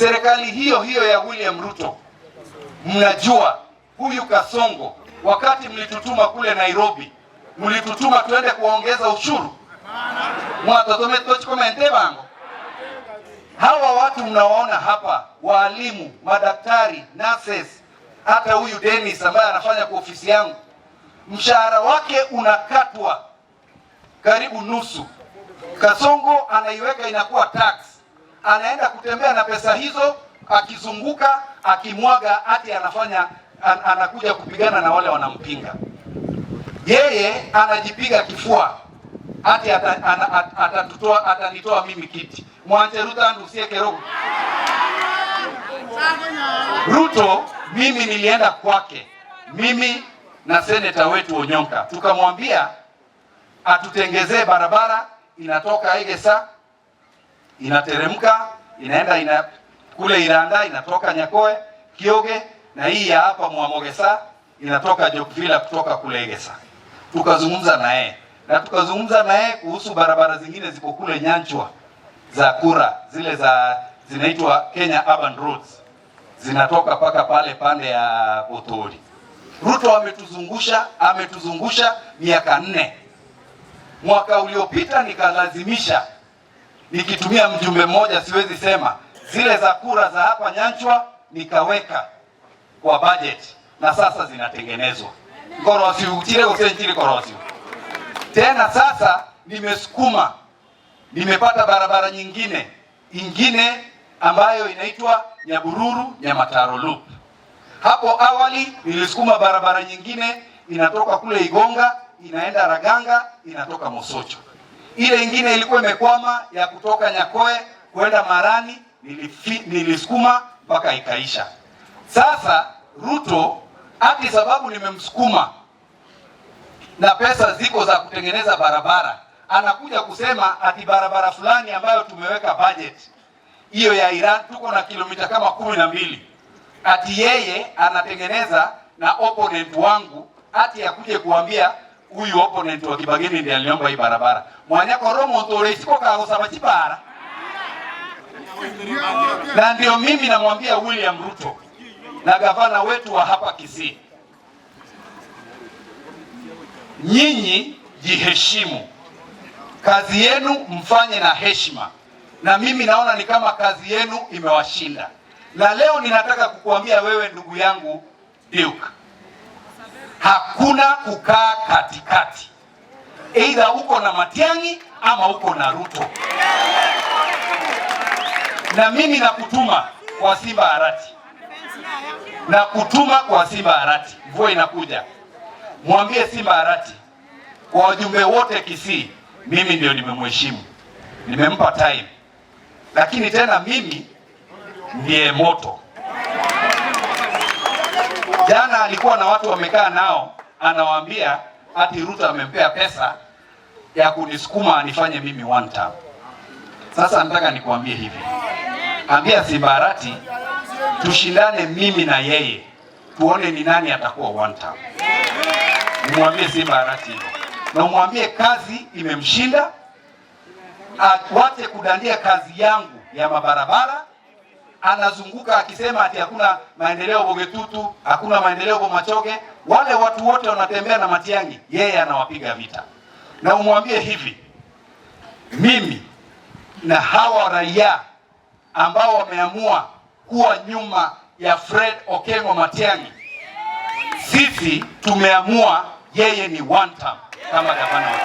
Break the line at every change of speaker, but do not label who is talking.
serikali hiyo hiyo ya William Ruto, mnajua huyu Kasongo, wakati mlitutuma kule Nairobi, mlitutuma tuende kuongeza ushuru. Bango. Hawa watu mnawaona hapa, walimu, madaktari, nurses, hata huyu Dennis ambaye anafanya kwa ofisi yangu, mshahara wake unakatwa karibu nusu. Kasongo anaiweka inakuwa tax. Anaenda kutembea na pesa hizo, akizunguka, akimwaga, ati anakuja kupigana na wale wanampinga. Yeye anajipiga kifua, ati atanitoa mimi kiti. Mwanje Ruto andusie kerogo. Ruto, mimi nilienda kwake, mimi na seneta wetu Onyonka, tukamwambia atutengezee barabara inatoka Egesa, inateremka, inaenda kule Iranda, inatoka Nyakoe, Kioge, na hii ya hapa Mwamogesa inatoka Jokvila kutoka kule Egesa. Tukazungumza na yeye kuhusu barabara zingine ziko kule Nyanchwa za kura, zile zinaitwa Kenya Urban Roads, zinatoka paka pale pande ya Otori. Ruto ametuzungusha miaka 4. Mwaka uliopita nikalazimisha, nikitumia mjumbe mmoja, siwezi sema, zile za kura za hapa Nyanchwa nikaweka kwa budget, na sasa zinatengenezwa. Korosi utire usentiri korosi. Tena sasa nimesukuma, nimepata barabara ingine ambayo inaitwa Nyabururu Nyamataro Loop. Hapo awali nilisukuma barabara nyingine inatoka kule Igonga, inaenda Raganga, inatoka Mosocho. Ile ingine ilikuwa imekwama ya kutoka Nyakoe kwenda Marani, nilisukuma mpaka ikaisha. Sasa Ruto, ati sababu nimemsukuma na pesa ziko za kutengeneza barabara, anakuja kusema ati barabara fulani ambayo tumeweka budget hiyo ya Iran, tuko na kilomita kama 12, ati yeye anatengeneza na opponent wangu, ati akuje kuambia huyu opponent wa Kibageni ndiye aliomba hii barabara. Mwanyako romo ntore isiko kagosa machibara. Na ndio mimi namwambia William Ruto na gavana wetu wa hapa Kisii, nyinyi jiheshimu, kazi yenu mfanye na heshima, na mimi naona ni kama kazi yenu imewashinda. Na leo ninataka kukuambia wewe ndugu yangu Duke, hakuna kukaa katikati, either uko na Matiang'i ama uko na Ruto. Na mimi nakutuma kwa Simba Arati, mvua inakuja, mwambie Simba Arati, kwa wajumbe wote Kisii, mimi ndio nimemheshimu, nimempa time, lakini tena mimi ndiye moto. Jana alikuwa na watu wamekaa nao, anawaambia ati Ruto amempea pesa ya kunisukuma anifanye mimi one term. Sasa nataka nikuambie hivi, ambia Simba Arati tushindane mimi na yeye, tuone ni nani atakuwa one term. Mwambie Simba Arati hivyo, na mwambie kazi imemshinda, awache kudandia kazi yangu ya mabarabara. Anazunguka akisema ati hakuna maendeleo Bogetutu, hakuna maendeleo Bomachoge. Wale watu wote wanatembea na Matiang'i, yeye anawapiga vita. Na umwambie hivi, mimi na hawa raia ambao wameamua kuwa nyuma ya Fred Okengo Matiang'i, sisi tumeamua yeye ni one term kama gavana wa